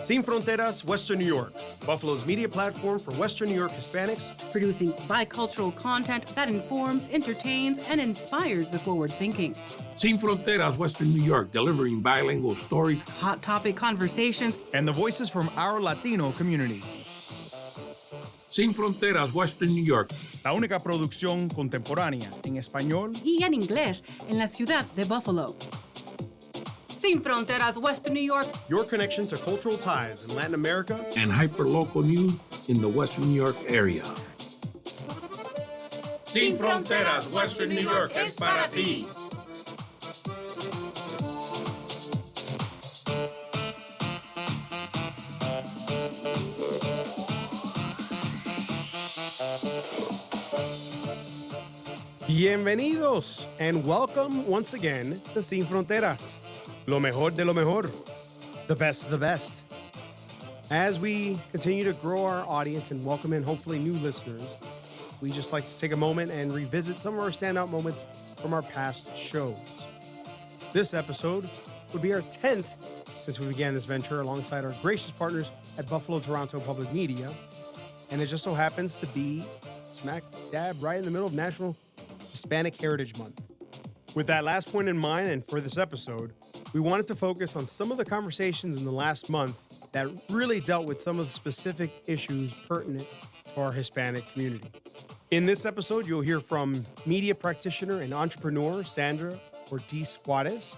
Sin Fronteras Western New York, Buffalo's media platform for Western New York Hispanics, producing bicultural content that informs, entertains, and inspires the forward thinking. Sin Fronteras Western New York, delivering bilingual stories, hot topic conversations, and the voices from our Latino community. Sin Fronteras Western New York, la única producción contemporánea en español y en inglés en la ciudad de Buffalo. Sin Fronteras Western New York, your connection to cultural ties in Latin America and hyperlocal news in the Western New York area. Sin Fronteras Western New York es para ti. Bienvenidos and welcome once again to Sin Fronteras, lo mejor de lo mejor, the best of the best. As we continue to grow our audience and welcome in hopefully new listeners, we just like to take a moment and revisit some of our standout moments from our past shows. This episode would be our 10th since we began this venture alongside our gracious partners at Buffalo Toronto Public Media, and it just so happens to be smack dab right in the middle of National Hispanic Heritage Month. With that last point in mind, and for this episode, we wanted to focus on some of the conversations in the last month that really dealt with some of the specific issues pertinent to our Hispanic community. In this episode, you'll hear from media practitioner and entrepreneur Sandra Ortiz-Juárez,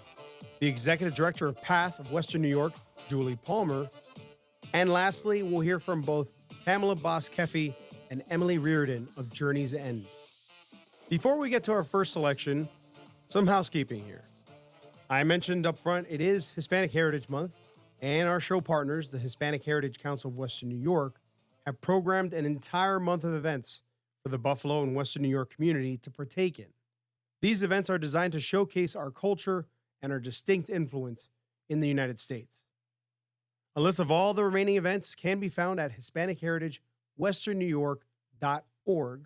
the executive director of PATH of Western New York, Julie Palmer, and lastly, we'll hear from both Pamela Boss Kefi and Emily Riordan of Journey's End. Before we get to our first selection, some housekeeping here. I mentioned up front it is Hispanic Heritage Month, and our show partners, the Hispanic Heritage Council of Western New York, have programmed an entire month of events for the Buffalo and Western New York community to partake in. These events are designed to showcase our culture and our distinct influence in the United States. A list of all the remaining events can be found at HispanicHeritageWesternNewYork.org.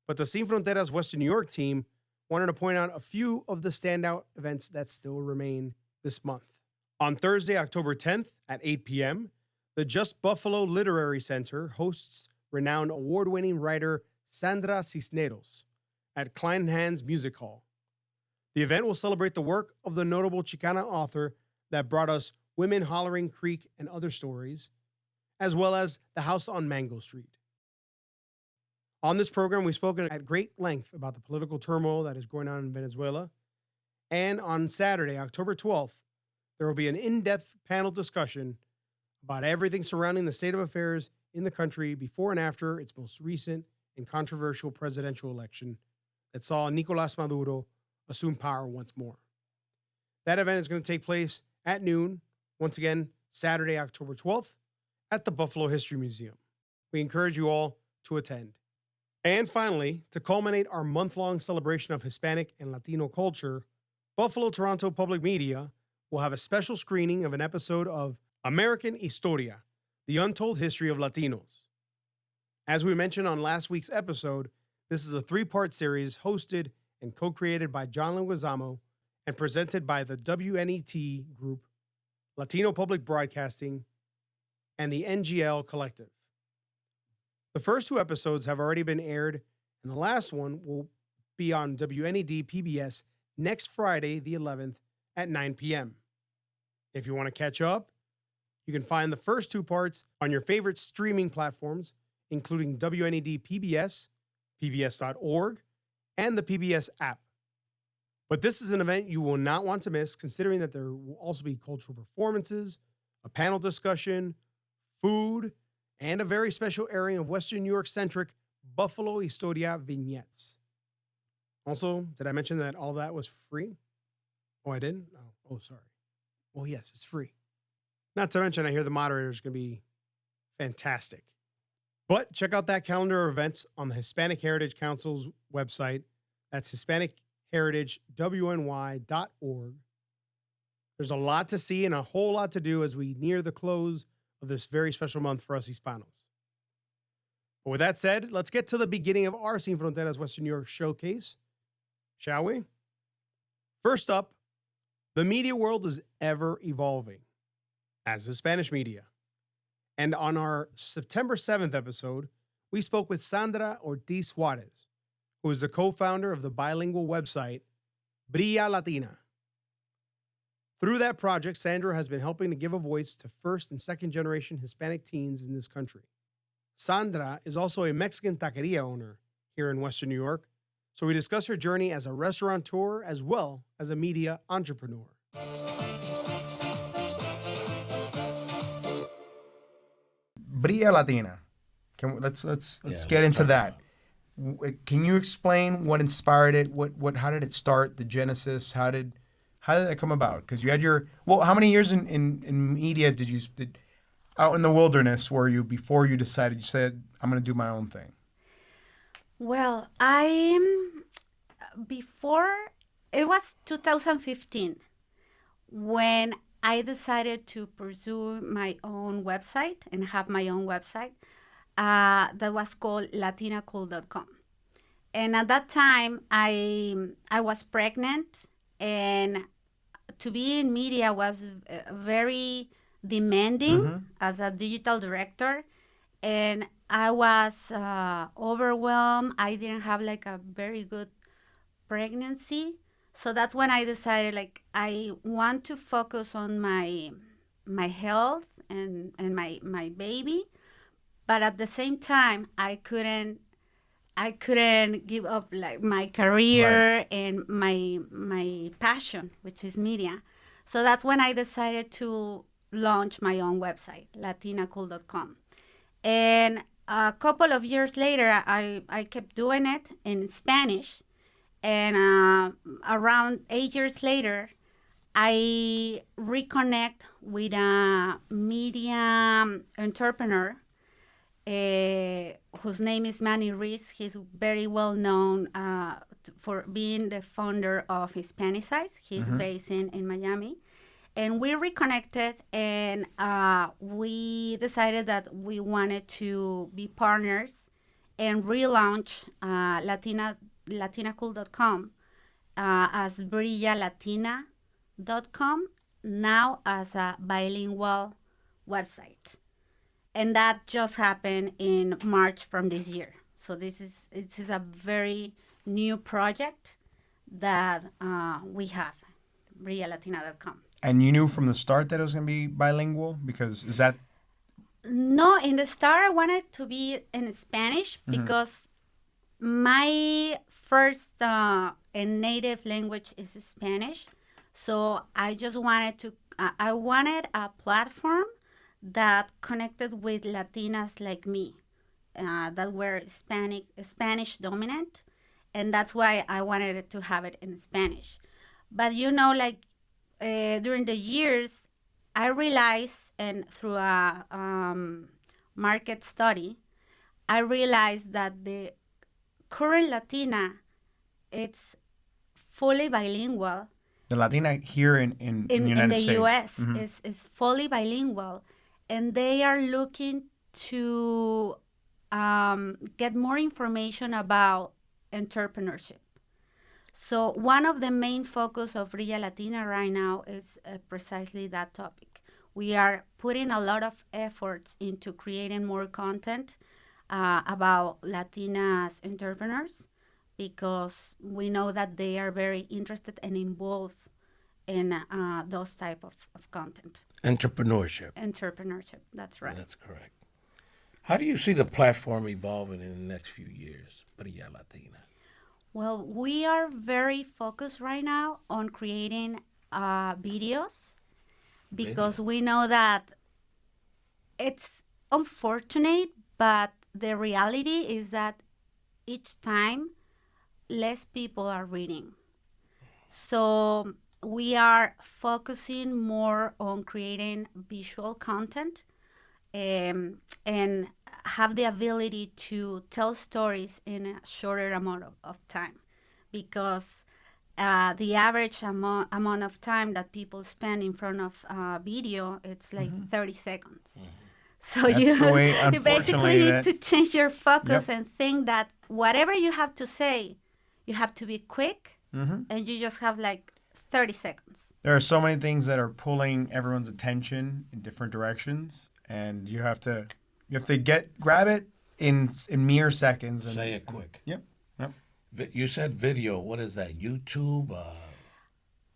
But the Sin Fronteras Western New York team wanted to point out a few of the standout events that still remain this month. On Thursday, October 10th at 8 p.m., the Just Buffalo Literary Center hosts renowned award-winning writer Sandra Cisneros at Kleinhans Music Hall. The event will celebrate the work of the notable Chicana author that brought us Women Hollering Creek and Other Stories, as well as The House on Mango Street. On this program, we've spoken at great length about the political turmoil that is going on in Venezuela. And on Saturday, October 12th, there will be an in-depth panel discussion about everything surrounding the state of affairs in the country before and after its most recent and controversial presidential election that saw Nicolás Maduro assume power once more. That event is going to take place at noon, once again, Saturday, October 12th, at the Buffalo History Museum. We encourage you all to attend. And finally, to culminate our month-long celebration of Hispanic and Latino culture, Buffalo Toronto Public Media will have a special screening of an episode of American Historia, the Untold History of Latinos. As we mentioned on last week's episode, this is a three-part series hosted and co-created by John Leguizamo and presented by the WNET Group, Latino Public Broadcasting, and the NGL Collective. The first two episodes have already been aired, and the last one will be on WNED PBS next Friday, the 11th, at 9 p.m. If you want to catch up, you can find the first two parts on your favorite streaming platforms, including WNED PBS, pbs.org, and the PBS app. But this is an event you will not want to miss, considering that there will also be cultural performances, a panel discussion, food, and a very special airing of Western New York-centric Buffalo Historia vignettes. Also, did I mention that all of that was free? Oh, I didn't? Oh, sorry. Well, yes, it's free. Not to mention, I hear the moderator is going to be fantastic. But check out that calendar of events on the Hispanic Heritage Council's website. That's HispanicHeritageWNY.org. There's a lot to see and a whole lot to do as we near the close of this very special month for us Hispanos. But with that said, let's get to the beginning of our Sin Fronteras Western New York showcase, shall we? First up, the media world is ever evolving, as is Spanish media. And on our September 7th episode, we spoke with Sandra Ortiz-Juárez, who is the co-founder of the bilingual website Brilla Latina. Through that project, Sandra has been helping to give a voice to first and second generation Hispanic teens in this country. Sandra is also a Mexican taqueria owner here in Western New York, so we discuss her journey as a restaurateur as well as a media entrepreneur. Brilla Latina. Let's get into that. Can you explain what inspired it? How did it start? The genesis? How did that come about? Because you had how many years in media did out in the wilderness were you before you said I'm going to do my own thing? Well, before it was 2015 when I decided to pursue my own website and have my own website that was called latinacool.com. And at that time, I was pregnant, and to be in media was very demanding as a digital director, and I was overwhelmed. I didn't have like a very good pregnancy. So that's when I decided I want to focus on my health and my baby, but at the same time I couldn't give up like my career and my passion, which is media. So that's when I decided to launch my own website, latinacool.com. And a couple of years later, I kept doing it in Spanish. And around 8 years later, I reconnect with a media entrepreneur whose name is Manny Ruiz. He's very well known for being the founder of Hispanicize. He's based in Miami. And we reconnected, and we decided that we wanted to be partners and relaunch latinacool.com as brillalatina.com, now as a bilingual website. And that just happened in March from this year. So this is a very new project that we have, brillalatina.com. And you knew from the start that it was going to be bilingual? Because is that... No, in the start I wanted to be in Spanish because my first and native language is Spanish. So I just wanted I wanted a platform that connected with Latinas like me that were Spanish dominant. And that's why I wanted to have it in Spanish. But during the years, I realized, and through a market study, I realized that the current Latina, it's fully bilingual. The Latina here in the United States. In the U.S. is fully bilingual, and they are looking to get more information about entrepreneurship. So one of the main focus of Brilla Latina right now is precisely that topic. We are putting a lot of efforts into creating more content about Latinas entrepreneurs because we know that they are very interested and involved in those type of content. Entrepreneurship. Entrepreneurship, that's right. That's correct. How do you see the platform evolving in the next few years, Brilla Latina? Well, we are very focused right now on creating videos because we know that it's unfortunate, but the reality is that each time less people are reading. So we are focusing more on creating visual content and have the ability to tell stories in a shorter amount of time because the average amount of time that people spend in front of video, it's like 30 seconds. So That's the way, you basically need that... to change your focus Yep. and think that whatever you have to say, you have to be quick and you just have like 30 seconds. There are so many things that are pulling everyone's attention in different directions. and you have to grab it in mere seconds. And, Say it quick. Yep. You said video. What is that? YouTube?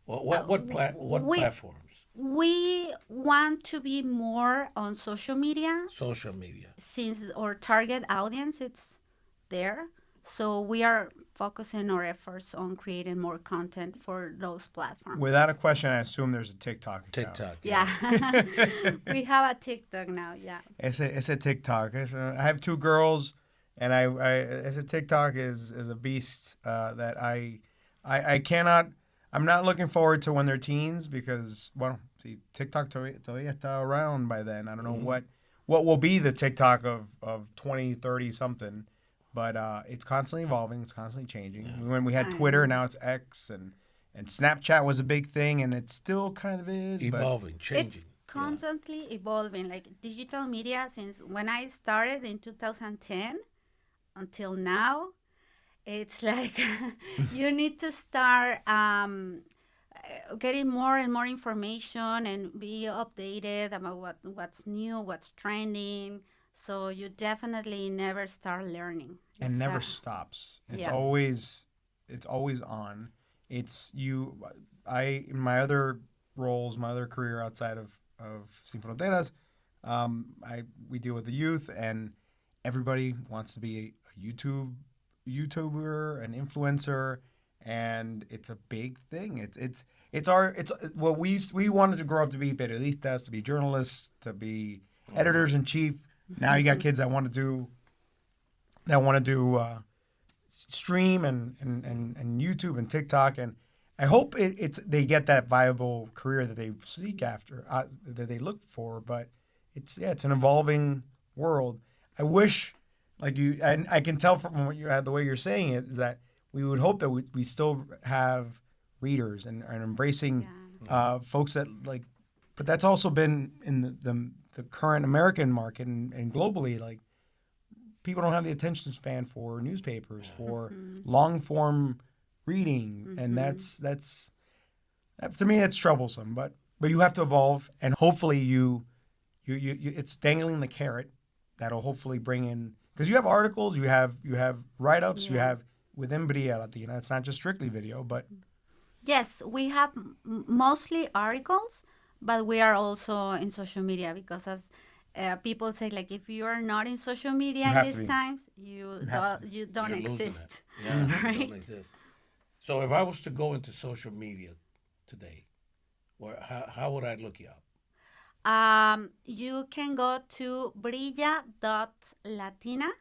What platforms? We want to be more on social media. Social media. Since our target audience it's there, so we are focusing our efforts on creating more content for those platforms. Without a question, I assume there's a TikTok account. TikTok. Yeah. We have a TikTok now. Yeah. It's a TikTok. I have two girls, and it's a TikTok is a beast that I cannot. I'm not looking forward to when they're teens because, well, see, TikTok todavía está around by then. I don't know what will be the TikTok of 20, 30 something, but it's constantly evolving. It's constantly changing. Yeah. When we had Twitter, now it's X, and Snapchat was a big thing, and it still kind of is. Evolving, changing. It's constantly evolving. Like digital media, since when I started in 2010 until now, it's like you need to start getting more and more information and be updated about what's new, what's trending. So you definitely never start learning. And never stops. It's always on. It's you. In my other roles, my other career outside of Sin Fronteras, we deal with the youth, and everybody wants to be a YouTuber, an influencer, and it's a big thing. It's what we wanted to grow up to be periodistas, to be journalists, to be editors in chief. Now you got kids that want to do stream and YouTube and TikTok, and I hope they get that viable career that they seek after, that they look for. But it's an evolving world. I wish. Like you, and I can tell from what the way you're saying it is that we would hope that we still have readers and embracing folks that like, but that's also been in the current American market and globally, like people don't have the attention span for newspapers, for long form reading, and that's to me that's troublesome. But you have to evolve, and hopefully you it's dangling the carrot that'll hopefully bring in. Because you have articles, you have write-ups, you have within Brilla Latina. It's not just strictly video, but yes, we have mostly articles, but we are also in social media because as people say, like if you are not in social media in these times, you don't exist. Yeah, right? You don't exist. So if I was to go into social media today, how would I look you up? You can go to brilla.latina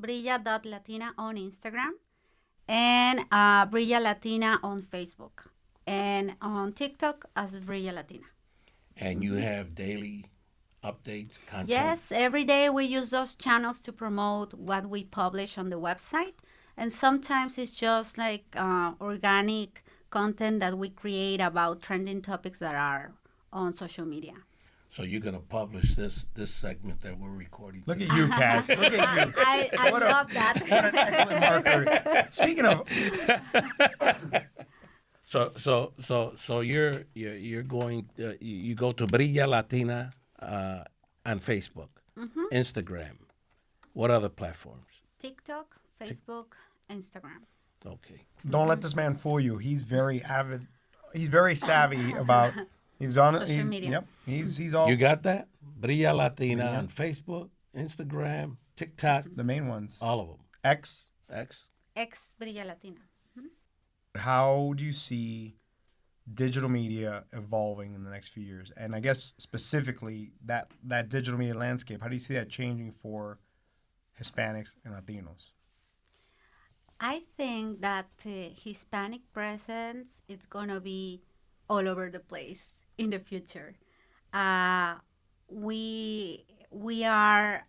@brilla.latina on Instagram and Brilla Latina on Facebook and on TikTok as Brilla Latina. And you have daily updates, content? Yes, every day we use those channels to promote what we publish on the website. And sometimes it's just like organic content that we create about trending topics that are on social media. So you're gonna publish this segment that we're recording. Look at you, Cass. Look at you. I love that. What an excellent marker. Speaking of, so you're going. You go to Brilla Latina on Facebook, Instagram. What other platforms? TikTok, Facebook, Instagram. Okay. Don't let this man fool you. He's very avid. He's very savvy about. He's on social media. Yep. He's all. You got that? Brilla Latina on Facebook, Instagram, TikTok. The main ones. All of them. X. Brilla Latina. How do you see digital media evolving in the next few years? And I guess specifically that digital media landscape, how do you see that changing for Hispanics and Latinos? I think that the Hispanic presence is going to be all over the place in the future. We are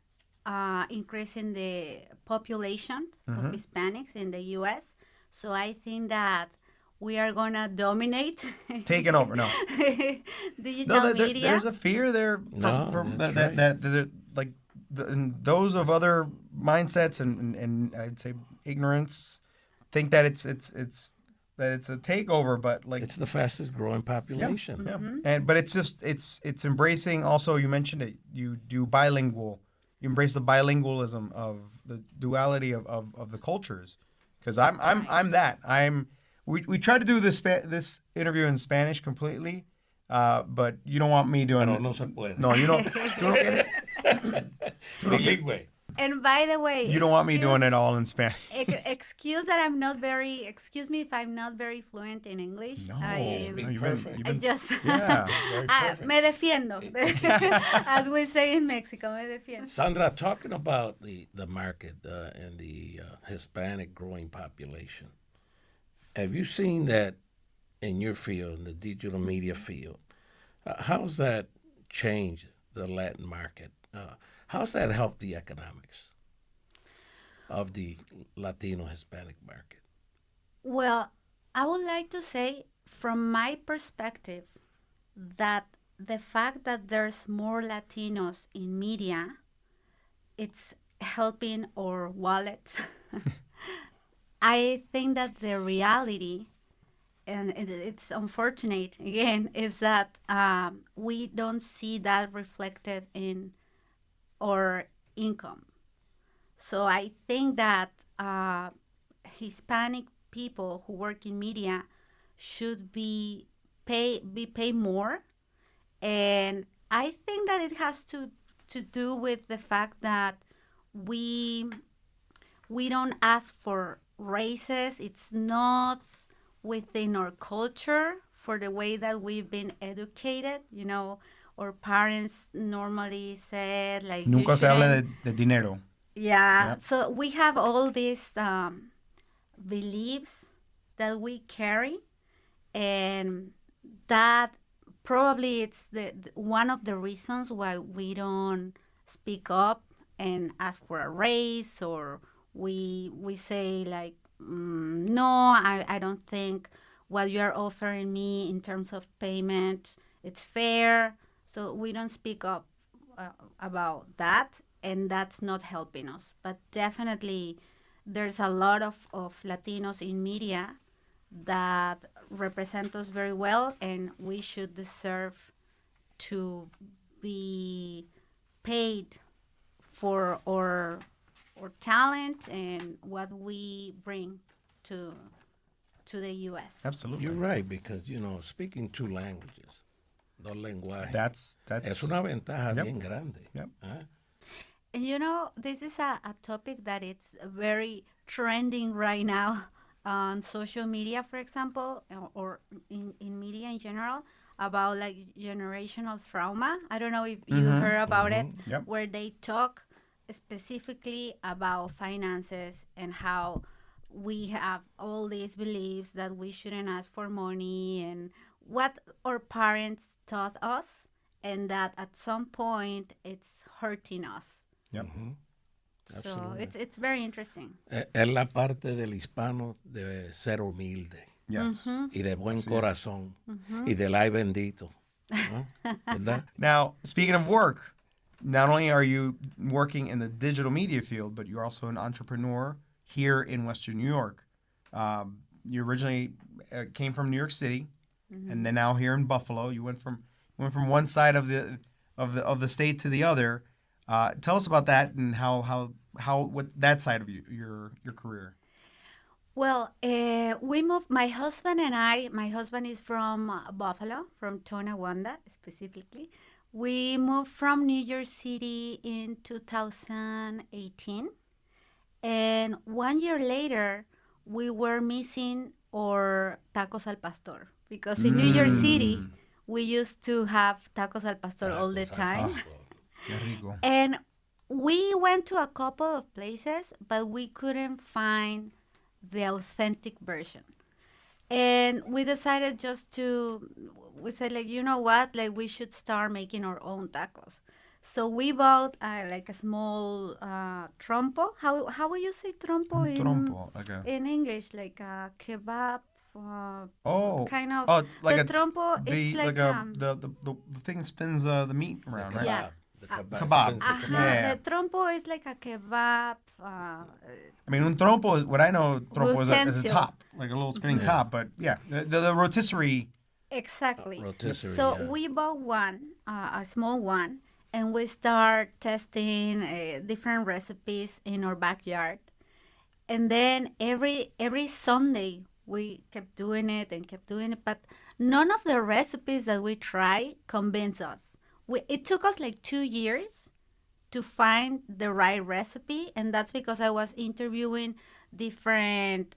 increasing the population of Hispanics in the U.S., so I think that we are going to dominate. Taking over, no. Digital media. There's a fear there from that like those of other mindsets and I'd say ignorance think that it's that it's a takeover, but like It's the fastest growing population. and but it's just it's embracing. Also, you mentioned it. You do bilingual. You embrace the bilingualism of the duality of the cultures. Because I'm that. We tried to do this interview in Spanish completely, but you don't want me doing Pero it. no se puede. No, you don't. You don't get it. Bilingüe. And by the way, You don't want me doing it all in Spanish. Excuse that I'm not very. Excuse me if I'm not very fluent in English. No, I, no, perfect. I just yeah. Very perfect. me defiendo, as we say in Mexico. Me defiendo. Sandra, talking about the market and the Hispanic growing population, have you seen that in your field, in the digital media field? How's that changed the Latin market? How's that helped the economics of the Latino Hispanic market? Well, I would like to say, from my perspective, that the fact that there's more Latinos in media, it's helping our wallets. I think that the reality, and it's unfortunate again, is that we don't see that reflected in our income. So I think that Hispanic people who work in media should be paid more, and I think that it has to do with the fact that we don't ask for raises. It's not within our culture for the way that we've been educated. You know, our parents normally said like Nunca se habla de dinero. yeah. Yep. So we have all these beliefs that we carry, and that probably it's the one of the reasons why we don't speak up and ask for a raise, or we say like no, I don't think what you are offering me in terms of payment it's fair. So we don't speak up about that, and that's not helping us. But definitely there's a lot of Latinos in media that represent us very well, and we should deserve to be paid for our talent and what we bring to the U.S. Absolutely. You're right, because, speaking two languages, dos lenguajes, That's es una ventaja Yep. bien grande. Yep. ¿eh? And this is a topic that it's very trending right now on social media, for example, or in media in general, about like generational trauma. I don't know if you heard about it, Yep. where they talk specifically about finances and how we have all these beliefs that we shouldn't ask for money and what our parents taught us, and that at some point it's hurting us. Yep. So Absolutely. it's very interesting. Es la parte del hispano de ser humilde Yes. y de buen corazón y del ay bendito. ¿no? ¿Verdad? Now, speaking of work, not only are you working in the digital media field, but you're also an entrepreneur here in Western New York. You originally came from New York City, and then now here in Buffalo. You went from one side of the state to the other. Tell us about that and how what that side of your career. Well, we moved, my husband and I, my husband is from Buffalo, from Tonawanda specifically. We moved from New York City in 2018. And 1 year later, we were missing our tacos al pastor. Because in New York City, we used to have tacos al pastor all the time. Qué rico. And we went to a couple of places, but we couldn't find the authentic version. And we decided we said, like, you know what? Like, we should start making our own tacos. So we bought like a small trompo. How would you say trompo Trompo, like a in English? Like a kebab. Kind of. like the a trompo. It's like the thing that spins the meat around, right? Yeah. The kebab. Kebab. The Uh-huh. Yeah. The trompo is like a kebab. I mean, un trompo, what I know, trompo is a Utensil. top, like a little spinning top. But yeah, the rotisserie. Exactly. Rotisserie, So yeah. we bought one, a small one, and we start testing different recipes in our backyard. And then every Sunday we kept doing it and kept doing it, but none of the recipes that we try convinced us. It took us like 2 years to find the right recipe, and that's because I was interviewing different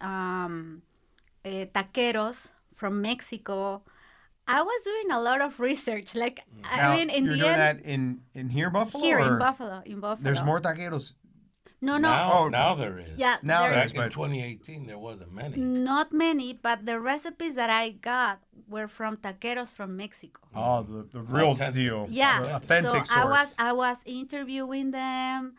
taqueros from Mexico. I was doing a lot of research. Like, Now, I mean, in you're the doing end, that in here, Buffalo? here or in Buffalo, There's more taqueros. No, Now there is. yeah, Now there- there's- Back in but- 2018, there wasn't many. not many, but the recipes that I got were from taqueros from Mexico. Oh, the real Authentic. deal. Yeah, The authentic so source. I was interviewing them,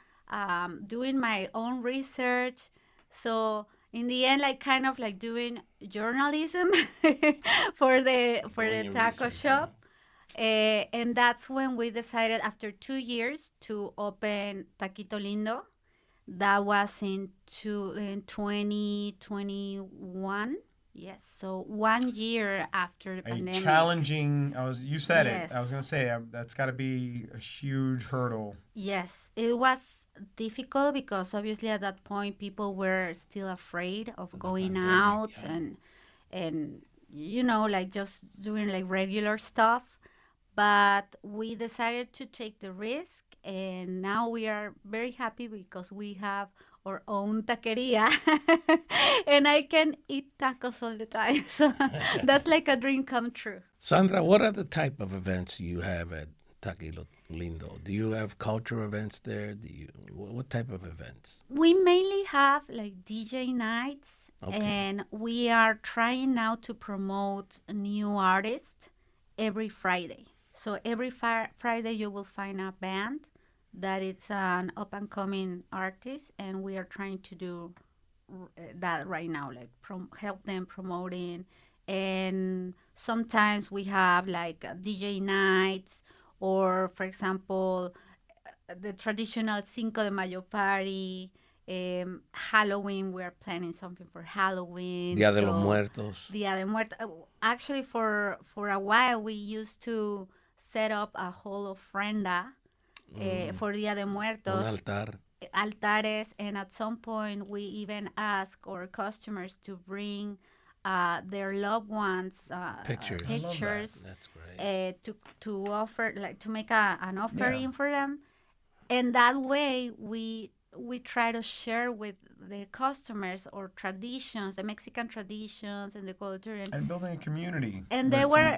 doing my own research. So in the end, like kind of like doing journalism for the Doing your taco research, shop. And that's when we decided after 2 years to open Taquito Lindo. That was in 2021. Yes, so 1 year after the A pandemic. challenging. You said Yes. it. I was gonna say that's got to be a huge hurdle. Yes, it was difficult because obviously at that point people were still afraid of going pandemic, out yeah. and like just doing like regular stuff. But we decided to take the risk, and now we are very happy because we have our own taqueria and I can eat tacos all the time. So that's like a dream come true. Sandra, what are the type of events you have at Taquito Lindo? Do you have culture events there? What type of events? We mainly have like DJ nights, Okay. and we are trying now to promote new artists every Friday. So every Friday you will find a band that it's an up and coming artist, and we are trying to do that right now, like help them promoting. And sometimes we have like DJ nights, or for example, the traditional Cinco de Mayo party. Halloween, we are planning something for Halloween. Dia de los Muertos. Dia de Muertos. Actually, for a while, we used to set up a whole ofrenda for Dia de Muertos. Un altar. Altares, and at some point, we even ask our customers to bring their loved ones Pictures. I love pictures That's great. to offer, like to make an offering for them, and that way we try to share with the customers or traditions, the Mexican traditions and the culture, And building a community. and they were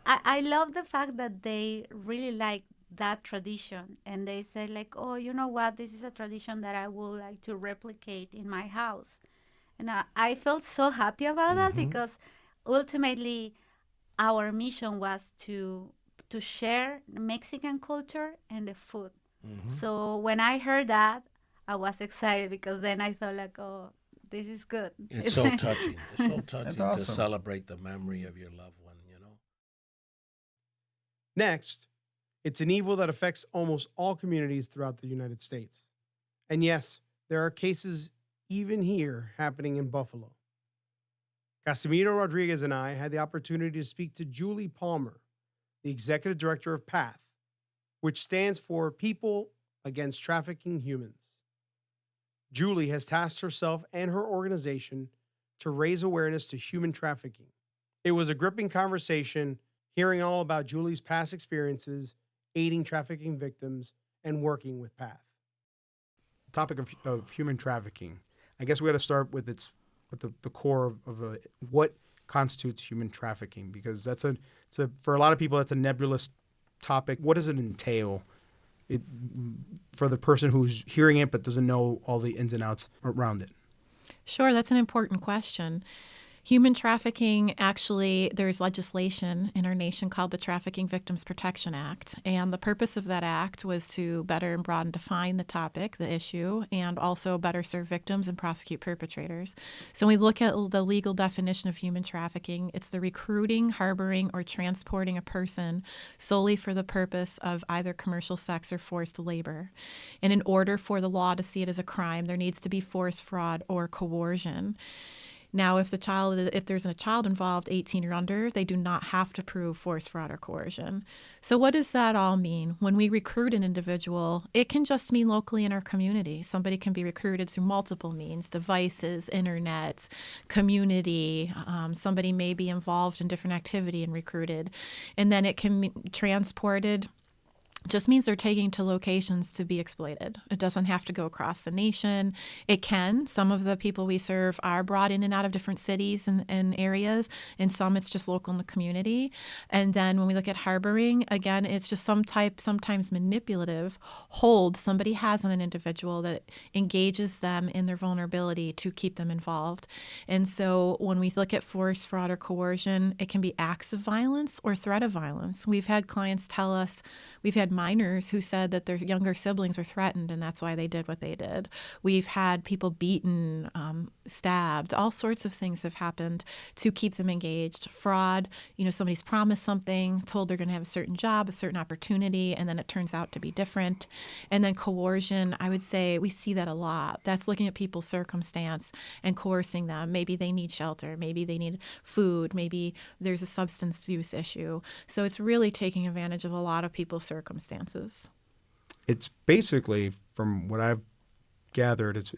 I love the fact that they really like that tradition, and they said like, oh, you know what, this is a tradition that I would like to replicate in my house. And I felt so happy about that, because ultimately our mission was to share Mexican culture and the food. So when I heard that, I was excited, because then I thought like, oh, this is good. It's so touching. It's so touching That's awesome. to celebrate the memory of your loved one, Next, it's an evil that affects almost all communities throughout the United States. And yes, there are cases even here happening in Buffalo. Casimiro Rodriguez and I had the opportunity to speak to Julie Palmer, the executive director of PATH, which stands for People Against Trafficking Humans. Julie has tasked herself and her organization to raise awareness to human trafficking. It was a gripping conversation, hearing all about Julie's past experiences, aiding trafficking victims, and working with PATH. Topic of human trafficking. I guess we got to start with the core of what constitutes human trafficking, because that's for a lot of people that's a nebulous topic. What does it entail? For the person who's hearing it but doesn't know all the ins and outs around it. Sure, that's an important question. Human trafficking, actually, there's legislation in our nation called the Trafficking Victims Protection Act. And the purpose of that act was to better and broaden define the topic, the issue, and also better serve victims and prosecute perpetrators. So when we look at the legal definition of human trafficking, it's the recruiting, harboring, or transporting a person solely for the purpose of either commercial sex or forced labor. And in order for the law to see it as a crime, there needs to be force, fraud, or coercion. Now, if there's a child involved, 18 or under, they do not have to prove force, fraud, or coercion. So what does that all mean? When we recruit an individual, it can just mean locally in our community. Somebody can be recruited through multiple means, devices, internet, community. Somebody may be involved in different activity and recruited. And then it can be transported. Just means they're taking to locations to be exploited. It doesn't have to go across the nation. It can. Some of the people we serve are brought in and out of different cities and areas, and some it's just local in the community. And then when we look at harboring, again, it's just sometimes manipulative hold somebody has on an individual that engages them in their vulnerability to keep them involved. And so when we look at force, fraud, or coercion, it can be acts of violence or threat of violence. We've had clients tell us, we've had minors who said that their younger siblings were threatened and that's why they did what they did. We've had people beaten, stabbed, all sorts of things have happened to keep them engaged. Fraud, somebody's promised something, told they're going to have a certain job, a certain opportunity, and then it turns out to be different. And then coercion, I would say we see that a lot. That's looking at people's circumstance and coercing them. Maybe they need shelter, maybe they need food, maybe there's a substance use issue. So it's really taking advantage of a lot of people's circumstances. It's basically, from what I've gathered, it's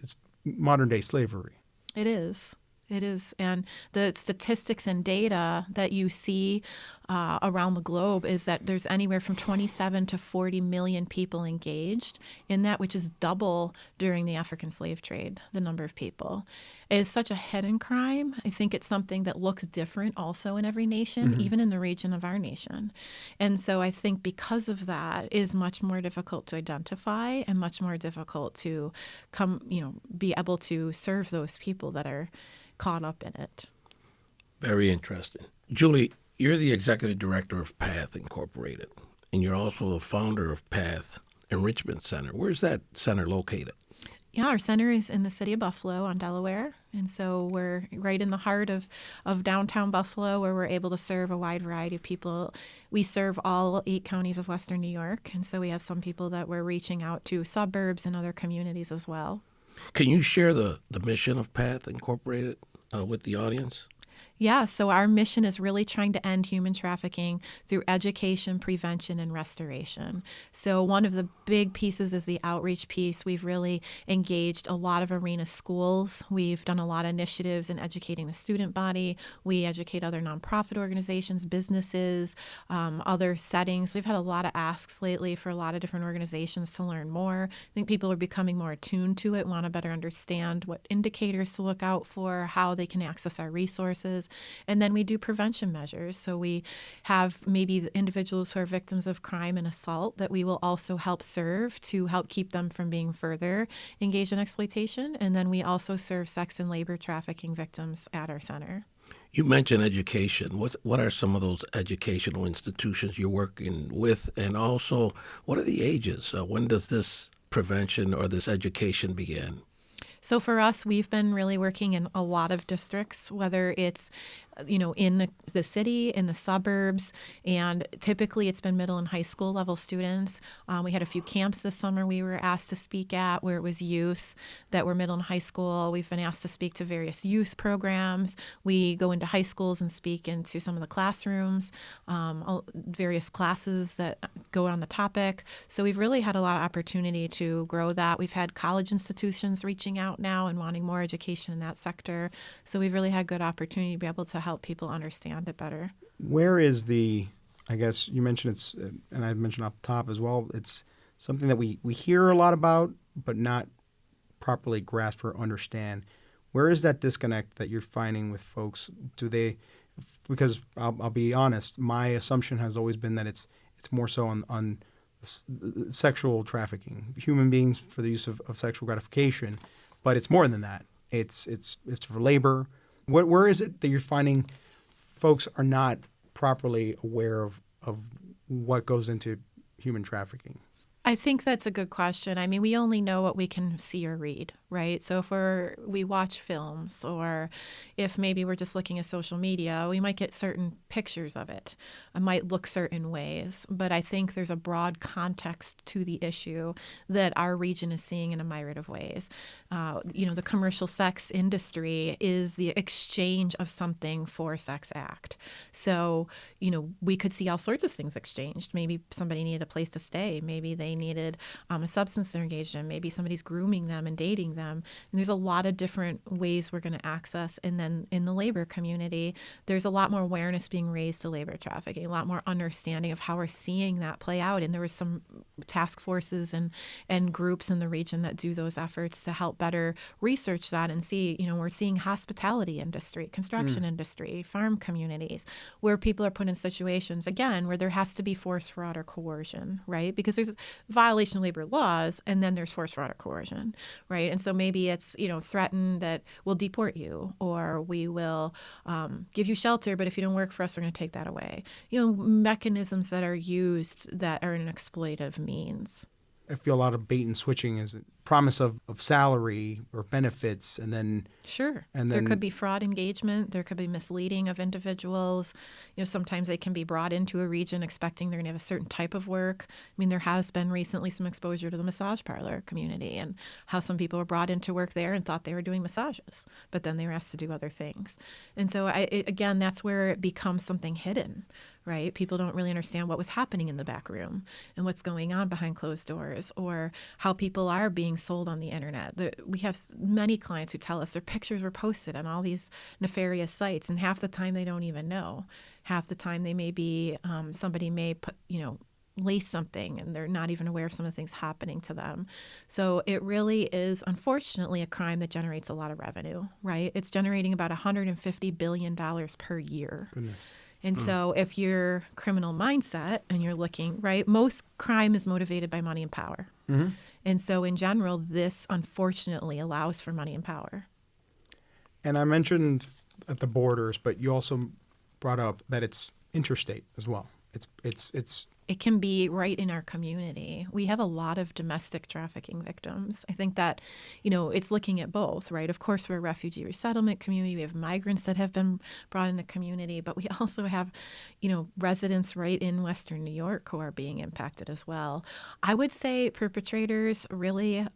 modern day slavery. It is. It is. And the statistics and data that you see around the globe is that there's anywhere from 27 to 40 million people engaged in that, which is double during the African slave trade, the number of people. It is such a hidden crime. I think it's something that looks different also in every nation, even in the region of our nation. And so I think because of that, it is much more difficult to identify and much more difficult to be able to serve those people that are caught up in it. Very interesting. Julie, you're the executive director of PATH Incorporated, and you're also the founder of PATH Enrichment Center. Where's that center located? Yeah, our center is in the city of Buffalo on Delaware. And so we're right in the heart of downtown Buffalo, where we're able to serve a wide variety of people. We serve all 8 counties of Western New York. And so we have some people that we're reaching out to suburbs and other communities as well. Can you share the mission of PATH Incorporated with the audience? Yeah, so our mission is really trying to end human trafficking through education, prevention, and restoration. So one of the big pieces is the outreach piece. We've really engaged a lot of arena schools. We've done a lot of initiatives in educating the student body. We educate other nonprofit organizations, businesses, other settings. We've had a lot of asks lately for a lot of different organizations to learn more. I think people are becoming more attuned to it, want to better understand what indicators to look out for, how they can access our resources. And then we do prevention measures. So we have maybe the individuals who are victims of crime and assault that we will also help serve to help keep them from being further engaged in exploitation. And then we also serve sex and labor trafficking victims at our center. You mentioned education. What are some of those educational institutions you're working with? And also, what are the ages? When does this prevention or this education begin? So for us, we've been really working in a lot of districts, whether it's in the city, in the suburbs, and typically it's been middle and high school level students. We had a few camps this summer we were asked to speak at where it was youth that were middle and high school. We've been asked to speak to various youth programs. We go into high schools and speak into some of the classrooms, various classes that go on the topic. So we've really had a lot of opportunity to grow that. We've had college institutions reaching out now and wanting more education in that sector. So we've really had good opportunity to be able to help people understand it better. Where is I guess you mentioned it's, and I mentioned off the top as well, it's something that we hear a lot about, but not properly grasp or understand. Where is that disconnect that you're finding with folks? Because I'll be honest, my assumption has always been that it's more so on sexual trafficking, human beings for the use of sexual gratification, but it's more than that. It's for labor. Where is it that you're finding folks are not properly aware of what goes into human trafficking? I think that's a good question. I mean, we only know what we can see or read, right? So if we watch films, or if maybe we're just looking at social media, we might get certain pictures of it. It might look certain ways, but I think there's a broad context to the issue that our region is seeing in a myriad of ways. The commercial sex industry is the exchange of something for a sex act. So, we could see all sorts of things exchanged. Maybe somebody needed a place to stay. Maybe they needed a substance they're engaged in. Maybe somebody's grooming them and dating them. And there's a lot of different ways we're going to access. And then in the labor community, there's a lot more awareness being raised to labor trafficking, a lot more understanding of how we're seeing that play out. And there was some task forces and groups in the region that do those efforts to help better research that and see, we're seeing hospitality industry, construction industry, farm communities, where people are put in situations, again, where there has to be force, fraud, or coercion, right? Because there's violation of labor laws, and then there's force, fraud, or coercion, right? And so maybe it's, threaten that we'll deport you, or we will give you shelter, but if you don't work for us, we're going to take that away. Mechanisms that are used that are an exploitative means. I feel a lot of bait and switching is a promise of salary or benefits, and then Sure. And there then- could be fraud engagement. There could be misleading of individuals. Sometimes they can be brought into a region expecting they're going to have a certain type of work. I mean, there has been recently some exposure to the massage parlor community and how some people were brought into work there and thought they were doing massages, but then they were asked to do other things. And so, again, that's where it becomes something hidden, right? People don't really understand what was happening in the back room and what's going on behind closed doors, or how people are being sold on the internet. We have many clients who tell us their pictures were posted on all these nefarious sites, and half the time they don't even know. Half the time they may be, somebody may put, lace something, and they're not even aware of some of the things happening to them. So it really is, unfortunately, a crime that generates a lot of revenue, right? It's generating about $150 billion per year. Goodness. And so if you're criminal mindset and you're looking, right, most crime is motivated by money and power. Mm-hmm. And so in general, this unfortunately allows for money and power. And I mentioned at the borders, but you also brought up that it's interstate as well. It can be right in our community. We have a lot of domestic trafficking victims. I think that, it's looking at both, right? Of course, we're a refugee resettlement community. We have migrants that have been brought in the community, but we also have, residents right in Western New York who are being impacted as well. I would say perpetrators really,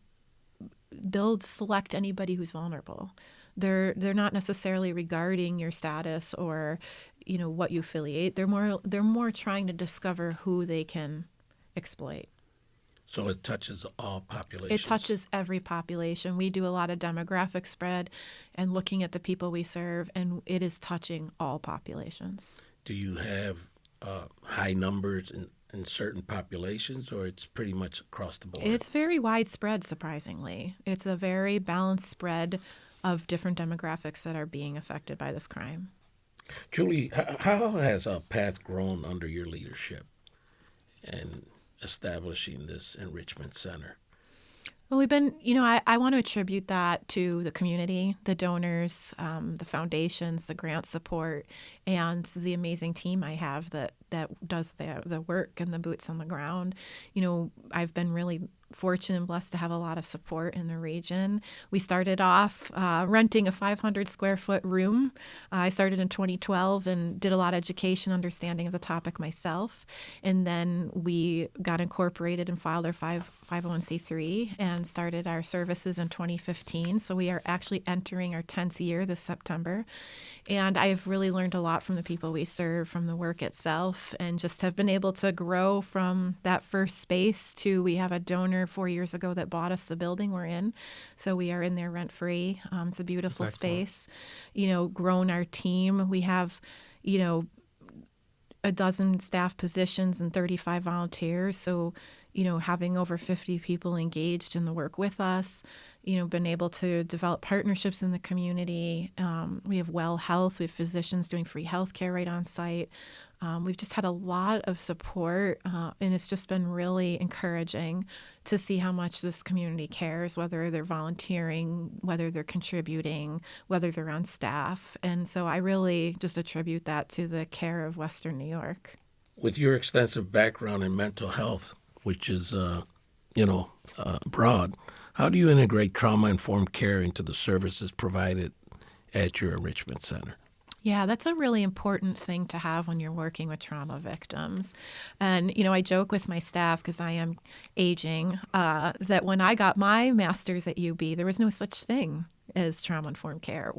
they'll select anybody who's vulnerable. They're not necessarily regarding your status or, what you affiliate. They're more trying to discover who they can exploit. So it touches all populations. It touches every population. We do a lot of demographic spread and looking at the people we serve, and it is touching all populations. Do you have high numbers in certain populations, or it's pretty much across the board? It's very widespread, surprisingly. It's a very balanced spread of different demographics that are being affected by this crime. Julie, how has PATH grown under your leadership in establishing this enrichment center? Well, we've been, I want to attribute that to the community, the donors, the foundations, the grant support, and the amazing team I have that does the work and the boots on the ground. I've been really fortunate and blessed to have a lot of support in the region. We started off renting a 500 square foot room. I started in 2012 and did a lot of education, understanding of the topic myself. And then we got incorporated and filed our 501c3 and started our services in 2015. So we are actually entering our 10th year this September. And I've really learned a lot from the people we serve, from the work itself, and just have been able to grow from that first space to, we have a donor 4 years ago that bought us the building we're in. So we are in there rent-free. It's a beautiful space. Grown our team. We have, a dozen staff positions and 35 volunteers. So, having over 50 people engaged in the work with us, been able to develop partnerships in the community. We have Well Health. We have physicians doing free healthcare right on site. We've just had a lot of support, and it's just been really encouraging to see how much this community cares, whether they're volunteering, whether they're contributing, whether they're on staff. And so I really just attribute that to the care of Western New York. With your extensive background in mental health, which is, broad, how do you integrate trauma-informed care into the services provided at your enrichment center? Yeah, that's a really important thing to have when you're working with trauma victims. And, I joke with my staff, because I am aging, that when I got my master's at UB, there was no such thing as trauma-informed care.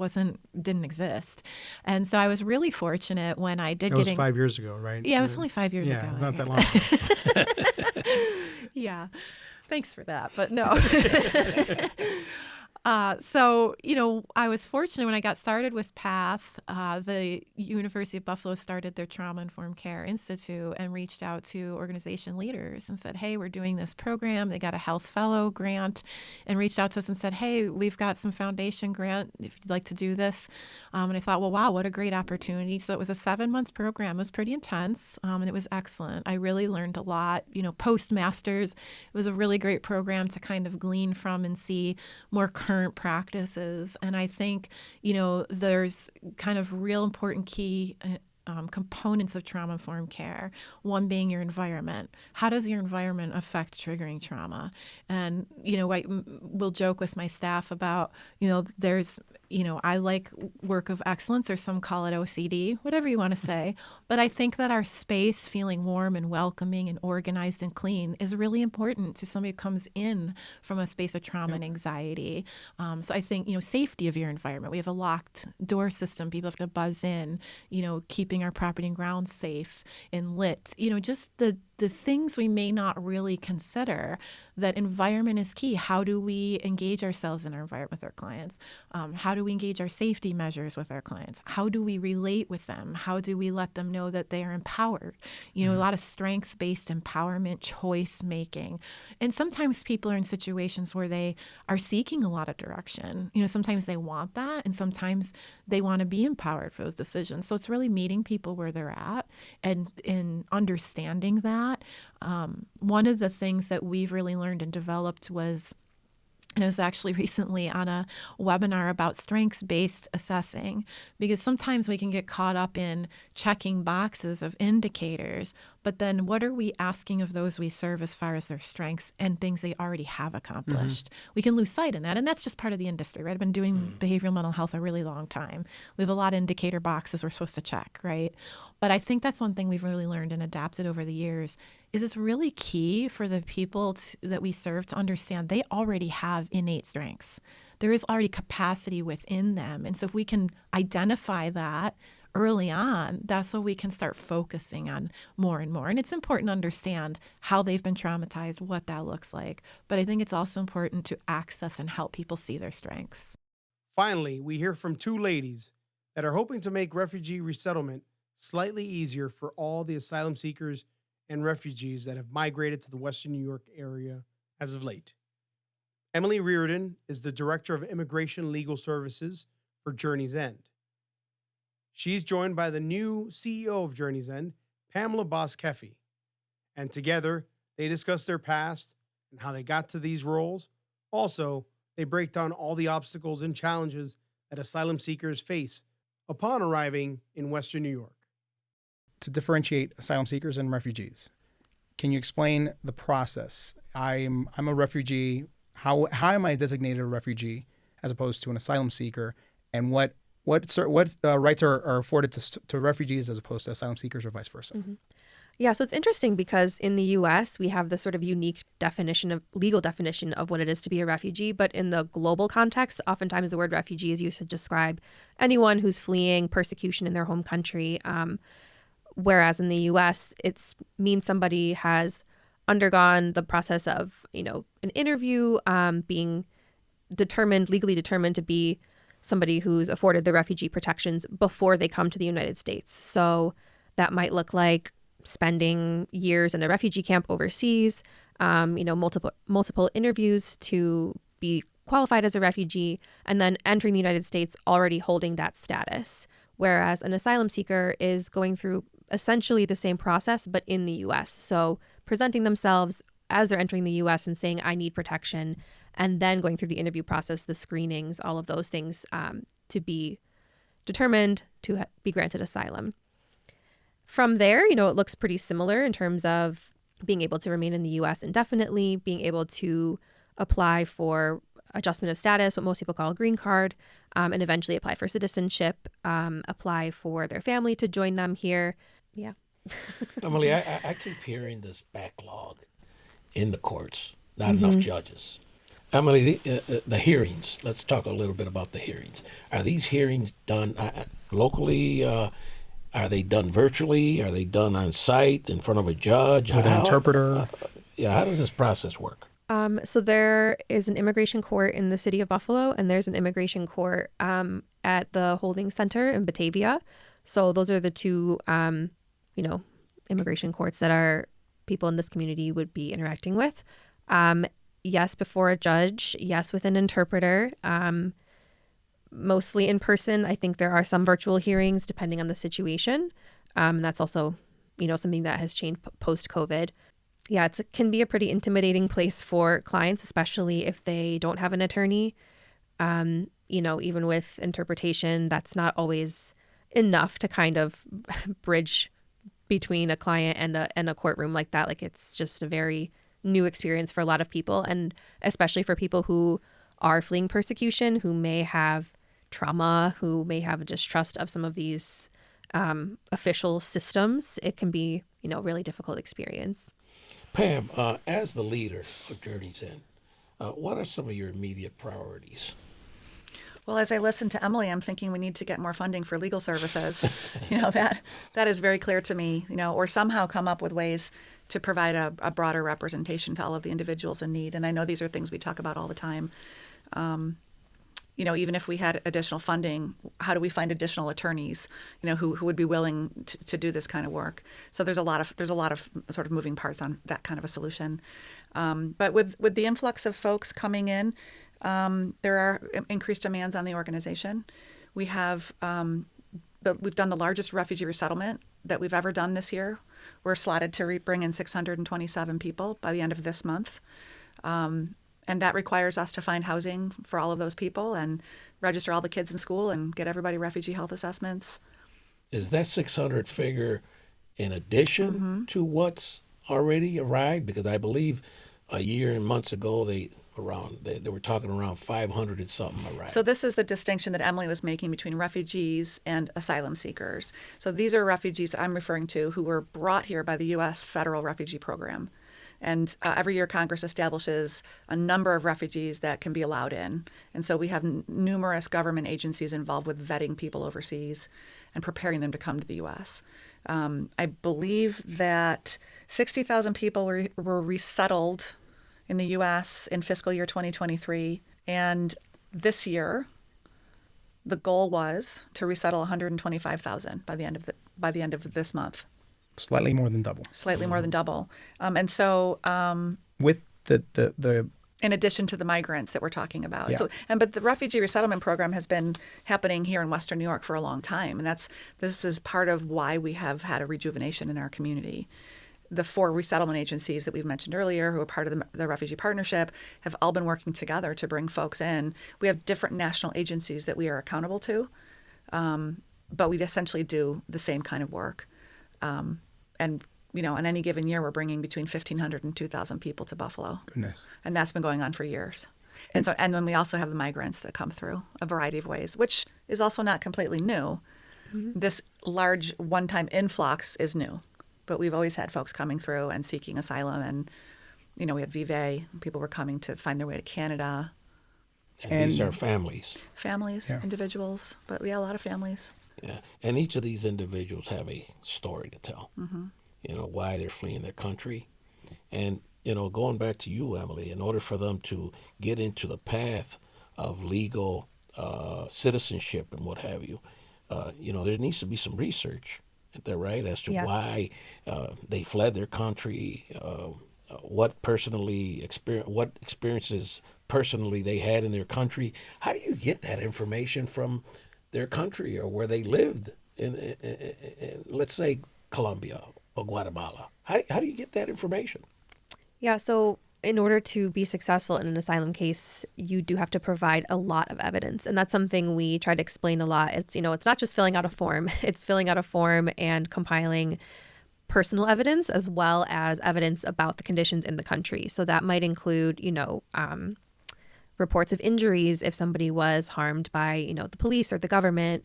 Didn't exist. And so I was really fortunate when I did It was 5 years ago, right? Yeah, it was only 5 years ago. Yeah, it's not that long ago. Yeah. Thanks for that, but no. So, I was fortunate when I got started with PATH. The University of Buffalo started their Trauma-Informed Care Institute and reached out to organization leaders and said, hey, we're doing this program. They got a Health Fellow grant and reached out to us and said, hey, we've got some foundation grant if you'd like to do this. And I thought, well, wow, what a great opportunity. So it was a 7-month program. It was pretty intense, and it was excellent. I really learned a lot. Post-masters, it was a really great program to kind of glean from and see more current practices. And I think, there's kind of real important key components of trauma-informed care. One being your environment. How does your environment affect triggering trauma? And, I will joke with my staff about, there's, I like work of excellence, or some call it OCD, whatever you want to say. But I think that our space feeling warm and welcoming and organized and clean is really important to somebody who comes in from a space of trauma and anxiety. So I think, safety of your environment. We have a locked door system. People have to buzz in, keeping our property and grounds safe and lit. Just the things we may not really consider. That environment is key. How do we engage ourselves in our environment with our clients? How do we engage our safety measures with our clients? How do we relate with them? How do we let them know that they are empowered? A lot of strengths-based empowerment, choice making. And sometimes people are in situations where they are seeking a lot of direction. Sometimes they want that, and sometimes they want to be empowered for those decisions. So it's really meeting people where they're at and understanding that. One of the things that we've really learned and developed was, and I was actually recently on a webinar about strengths-based assessing, because sometimes we can get caught up in checking boxes of indicators, but then what are we asking of those we serve as far as their strengths and things they already have accomplished? We can lose sight in that, and that's just part of the industry, right? I've been doing behavioral mental health a really long time. We have a lot of indicator boxes we're supposed to check, right? But I think that's one thing we've really learned and adapted over the years is it's really key for the people that we serve to understand they already have innate strength. There is already capacity within them. And so if we can identify that early on, that's what we can start focusing on more and more. And it's important to understand how they've been traumatized, what that looks like. But I think it's also important to access and help people see their strengths. Finally, we hear from two ladies that are hoping to make refugee resettlement slightly easier for all the asylum seekers and refugees that have migrated to the Western New York area as of late. Emily Riordan is the Director of Immigration Legal Services for Journey's End. She's joined by the new CEO of Journey's End, Pamela Kefi, and together they discuss their past and how they got to these roles. Also, they break down all the obstacles and challenges that asylum seekers face upon arriving in Western New York. To differentiate asylum seekers and refugees, can you explain the process? I'm a refugee. How am I designated a refugee as opposed to an asylum seeker? And what rights are afforded to refugees as opposed to asylum seekers, or vice versa? Yeah, so it's interesting because in the U.S., we have this sort of unique legal definition of what it is to be a refugee. But in the global context, oftentimes the word refugee is used to describe anyone who's fleeing persecution in their home country. Whereas in the U.S., it means somebody has undergone the process of, an interview, being legally determined to be somebody who's afforded the refugee protections before they come to the United States. So that might look like spending years in a refugee camp overseas, multiple interviews to be qualified as a refugee and then entering the United States already holding that status, whereas an asylum seeker is going through essentially the same process, but in the U.S. So presenting themselves as they're entering the U.S. and saying, I need protection, and then going through the interview process, the screenings, all of those things to be determined to be granted asylum. From there, it looks pretty similar in terms of being able to remain in the U.S. indefinitely, being able to apply for adjustment of status, what most people call a green card, and eventually apply for citizenship, apply for their family to join them here. Yeah. Emily, I keep hearing this backlog in the courts, not enough judges. Emily, the hearings, let's talk a little bit about the hearings. Are these hearings done locally? Are they done virtually? Are they done on site in front of a judge? With an interpreter? How does this process work? So there is an immigration court in the city of Buffalo, and there's an immigration court at the holding center in Batavia. So those are the two, immigration courts that our people in this community would be interacting with. Yes, before a judge. Yes, with an interpreter. Mostly in person. I think there are some virtual hearings depending on the situation. And that's also, something that has changed post-COVID. Yeah, it can be a pretty intimidating place for clients, especially if they don't have an attorney. Even with interpretation, that's not always enough to kind of bridge between a client and a courtroom like that. Like, it's just a very new experience for a lot of people, and especially for people who are fleeing persecution, who may have trauma, who may have a distrust of some of these official systems. It can be, a really difficult experience. Pam, as the leader of Journeys In, what are some of your immediate priorities? Well, as I listen to Emily, I'm thinking we need to get more funding for legal services. That is very clear to me, or somehow come up with ways to provide a broader representation to all of the individuals in need. And I know these are things we talk about all the time. Even if we had additional funding, how do we find additional attorneys, who would be willing to do this kind of work? So there's a lot of sort of moving parts on that kind of a solution. But with the influx of folks coming in, there are increased demands on the organization. We've done the largest refugee resettlement that we've ever done this year. We're slotted to bring in 627 people by the end of this month. And that requires us to find housing for all of those people and register all the kids in school and get everybody refugee health assessments. Is that 600 figure in addition to what's already arrived? Because I believe a year and months ago they were talking around 500 and something arrived. So this is the distinction that Emily was making between refugees and asylum seekers. So these are refugees I'm referring to who were brought here by the U.S. federal refugee program. And every year Congress establishes a number of refugees that can be allowed in. And so we have numerous government agencies involved with vetting people overseas and preparing them to come to the U.S. I believe that 60,000 people were resettled in the U.S. in fiscal year 2023. And this year, the goal was to resettle 125,000 by the end of this month. Slightly more than double. Slightly more than double. And so with the in addition to the migrants that we're talking about. Yeah. But the refugee resettlement program has been happening here in Western New York for a long time. And this is part of why we have had a rejuvenation in our community. The 4 resettlement agencies that we've mentioned earlier, who are part of the Refugee Partnership, have all been working together to bring folks in. We have different national agencies that we are accountable to, but we essentially do the same kind of work. And, on any given year, we're bringing between 1,500 and 2,000 people to Buffalo. Goodness. And that's been going on for years. And then we also have the migrants that come through a variety of ways, which is also not completely new. Mm-hmm. This large one-time influx is new. But we've always had folks coming through and seeking asylum. And, we had Vive. People were coming to find their way to Canada. And these are families. Families, Yeah. Individuals. But a lot of families. Yeah. And each of these individuals have a story to tell, why they're fleeing their country. And, going back to you, Emily, in order for them to get into the path of legal citizenship and what have you, there needs to be some research. Is that right? As to why they fled their country, what experiences personally they had in their country. How do you get that information from their country or where they lived in let's say, Colombia or Guatemala? How do you get that information? Yeah, so in order to be successful in an asylum case, you do have to provide a lot of evidence. And that's something we try to explain a lot. It's, it's not just filling out a form. It's filling out a form and compiling personal evidence as well as evidence about the conditions in the country. So that might include, reports of injuries if somebody was harmed by, the police or the government.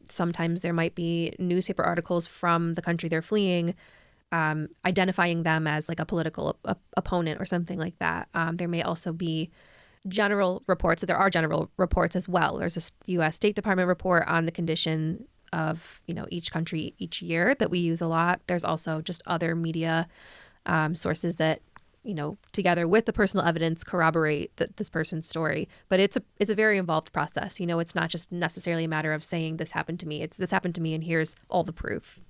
Sometimes there might be newspaper articles from the country they're fleeing, identifying them as like a political opponent or something like that. There may also be general reports. So there are general reports as well. There's a U.S. State Department report on the condition of, each country each year that we use a lot. There's also just other media sources that, together with the personal evidence corroborate this person's story. But it's a very involved process. It's not just necessarily a matter of saying this happened to me. It's this happened to me and here's all the proof.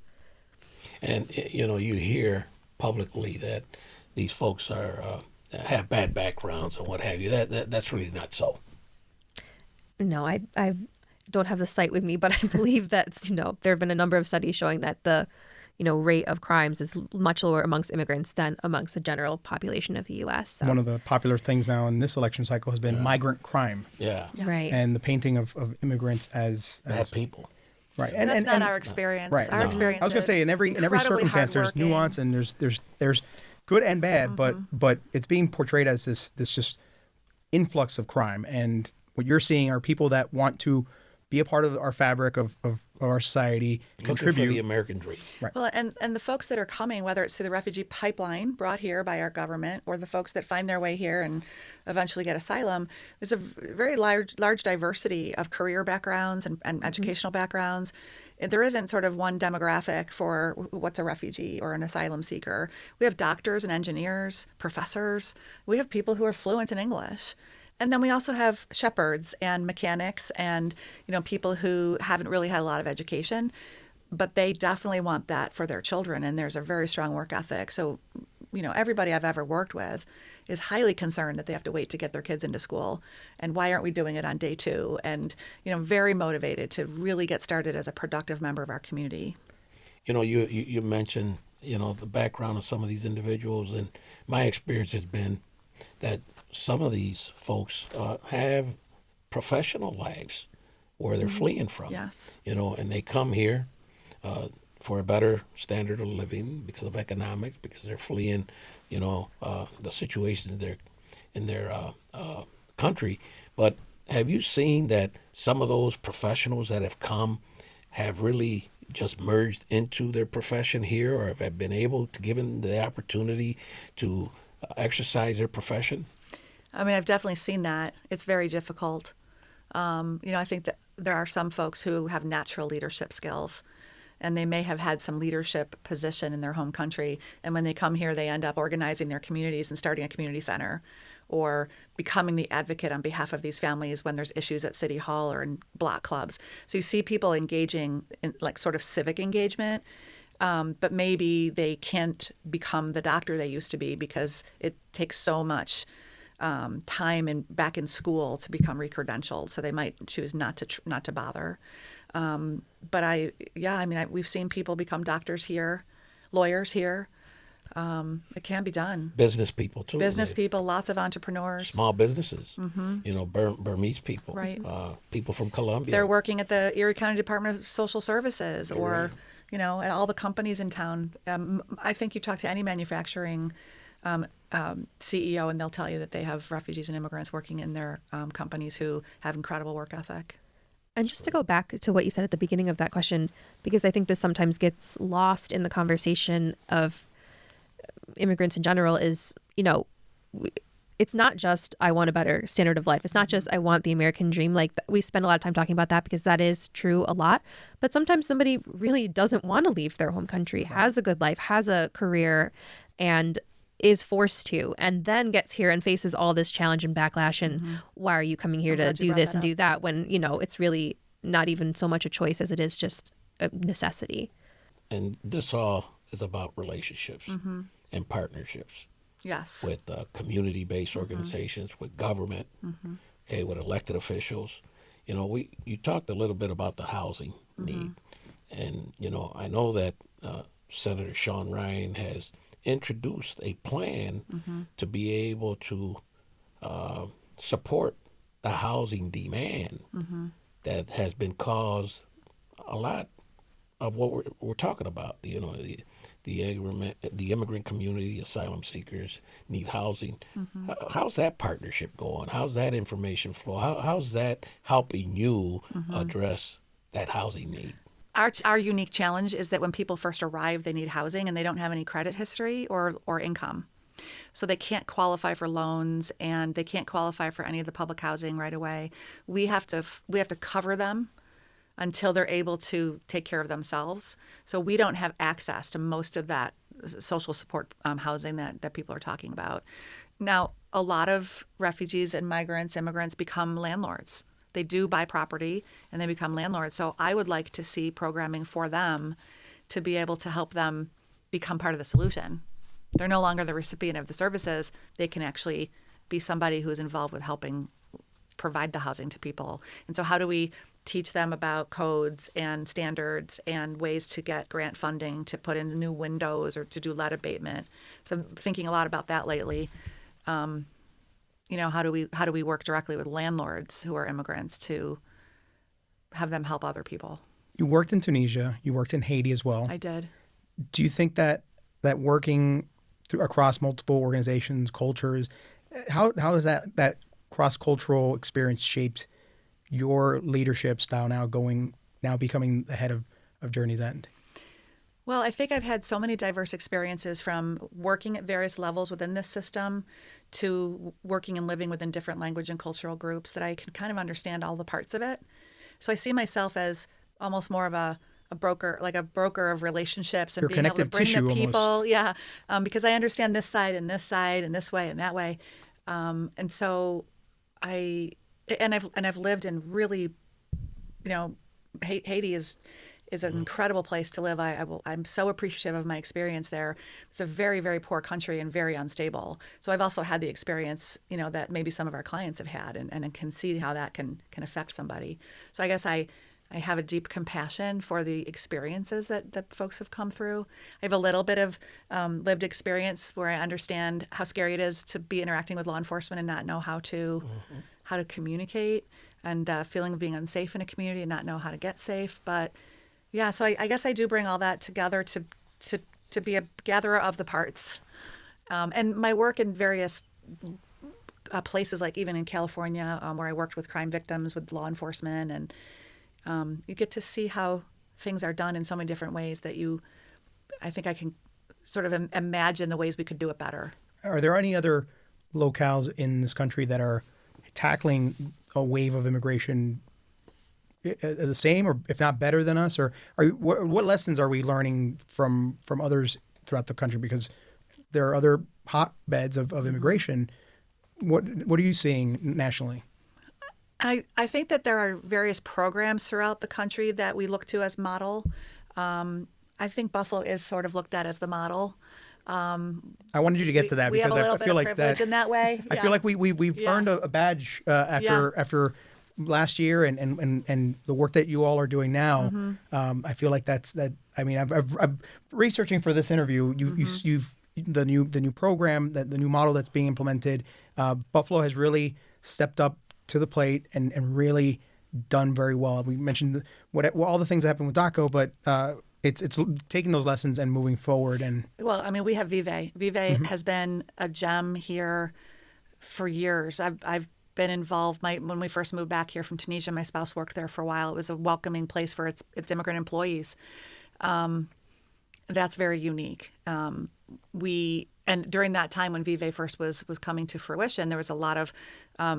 And, you hear publicly that these folks have bad backgrounds and what have you. That's really not so. No, I don't have the site with me, but I believe that, there have been a number of studies showing that the, rate of crimes is much lower amongst immigrants than amongst the general population of the U.S. So. One of the popular things now in this election cycle has been migrant crime. Yeah. Right. And the painting of immigrants as bad people. Right. And that's not our experience. Right. Our experience I was going to say, in every circumstance, there's nuance and there's good and bad, but it's being portrayed as this just influx of crime. And what you're seeing are people that want to be a part of our fabric of our society, contribute. For the American dream. Right. Well, and the folks that are coming, whether it's through the refugee pipeline brought here by our government or the folks that find their way here and eventually get asylum, there's a very large diversity of career backgrounds and educational backgrounds. There isn't sort of one demographic for what's a refugee or an asylum seeker. We have doctors and engineers, professors. We have people who are fluent in English. And then we also have shepherds and mechanics and, people who haven't really had a lot of education, but they definitely want that for their children. And there's a very strong work ethic. So, everybody I've ever worked with is highly concerned that they have to wait to get their kids into school. And why aren't we doing it on day 2? And, very motivated to really get started as a productive member of our community. You mentioned, the background of some of these individuals. And my experience has been that some of these folks have professional lives where they're fleeing from. Yes. And they come here for a better standard of living because of economics, because they're fleeing, the situation in their country. But have you seen that some of those professionals that have come have really just merged into their profession here, or have been able to given the opportunity to exercise their profession? I mean, I've definitely seen that. It's very difficult. I think that there are some folks who have natural leadership skills, and they may have had some leadership position in their home country. And when they come here, they end up organizing their communities and starting a community center or becoming the advocate on behalf of these families when there's issues at City Hall or in block clubs. So you see people engaging in like sort of civic engagement, but maybe they can't become the doctor they used to be because it takes so much time back in school to become recredentialed, so they might choose not to bother. But we've seen people become doctors here, lawyers here. It can be done. Business people too. People, lots of entrepreneurs. Small businesses. Burmese people. Right. People from Colombia. They're working at the Erie County Department of Social Services, or at all the companies in town. I think you talk to any manufacturing CEO, and they'll tell you that they have refugees and immigrants working in their companies who have incredible work ethic. And just to go back to what you said at the beginning of that question, because I think this sometimes gets lost in the conversation of immigrants in general, is, it's not just I want a better standard of life. It's not just I want the American dream. Like, we spend a lot of time talking about that because that is true a lot. But sometimes somebody really doesn't want to leave their home country, has a good life, has a career, and is forced to, and then gets here and faces all this challenge and backlash. And why are you coming here to do this and do that when, it's really not even so much a choice as it is just a necessity. And this all is about relationships and partnerships. Yes. with community-based organizations, with government, okay, with elected officials. You know, you talked a little bit about the housing need. And, you know, I know that Senator Sean Ryan has introduced a plan to be able to support the housing demand that has been caused a lot of what we're talking about. You know, the immigrant community, the asylum seekers need housing. How's that partnership going? How's that information flow? How's that helping you address that housing need? Our unique challenge is that when people first arrive, they need housing and they don't have any credit history or income. So they can't qualify for loans and they can't qualify for any of the public housing right away. We have to cover them until they're able to take care of themselves. So we don't have access to most of that social support housing that people are talking about. Now, a lot of refugees and immigrants become landlords. They do buy property and they become landlords. So I would like to see programming for them to be able to help them become part of the solution. They're no longer the recipient of the services. They can actually be somebody who's involved with helping provide the housing to people. And so how do we teach them about codes and standards and ways to get grant funding to put in new windows or to do lead abatement? So I'm thinking a lot about that lately. You know, how do we work directly with landlords who are immigrants to have them help other people? You worked in Tunisia. You worked in Haiti as well. I did. Do you think that working across multiple organizations, cultures, how has that cross-cultural experience shaped your leadership style now becoming the head of Journey's End? Well, I think I've had so many diverse experiences from working at various levels within this system to working and living within different language and cultural groups that I can kind of understand all the parts of it. So I see myself as almost more of a broker, like a broker of relationships and Your being able to connective bring tissue the people, almost. because I understand this side and this way and that way. And so I've lived in really, you know, Haiti is an incredible place to live. I'm so appreciative of my experience there. It's a very, very poor country and very unstable. So I've also had the experience, you know, that maybe some of our clients have had and can see how that can affect somebody. So I guess I have a deep compassion for the experiences that folks have come through. I have a little bit of lived experience where I understand how scary it is to be interacting with law enforcement and not know how to communicate, and feeling of being unsafe in a community and not know how to get safe. But yeah, so I guess I do bring all that together to be a gatherer of the parts. And my work in various places, like even in California, where I worked with crime victims, with law enforcement, and you get to see how things are done in so many different ways that I think I can sort of imagine the ways we could do it better. Are there any other locales in this country that are tackling a wave of immigration the same, or if not better than us? Or what lessons are we learning from others throughout the country? Because there are other hotbeds of immigration. What are you seeing nationally? I think that there are various programs throughout the country that we look to as model. I think Buffalo is sort of looked at as the model. I wanted you to get to that we because have a little I feel bit of like privilege that in that way. I feel like we've earned a badge after last year and the work that you all are doing now. I feel like that's that. I mean, I've researching for this interview. You've the new program, the new model that's being implemented. Buffalo has really stepped up to the plate and really done very well. We mentioned all the things that happened with DACO, but it's taking those lessons and moving forward. And well, I mean, we have Vive. Vive has been a gem here for years. I've been involved. When we first moved back here from Tunisia, my spouse worked there for a while. It was a welcoming place for its immigrant employees. That's very unique. And during that time when Vive first was coming to fruition, there was a lot of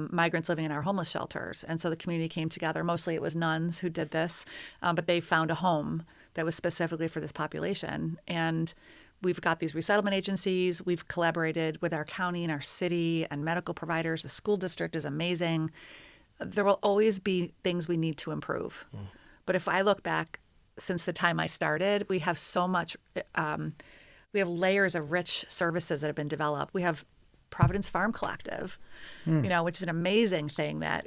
migrants living in our homeless shelters. And so the community came together. Mostly it was nuns who did this, but they found a home that was specifically for this population. And we've got these resettlement agencies. We've collaborated with our county and our city and medical providers. The school district is amazing. There will always be things we need to improve. But if I look back since the time I started, we have so much we have layers of rich services that have been developed. We have Providence Farm Collective, which is an amazing thing that,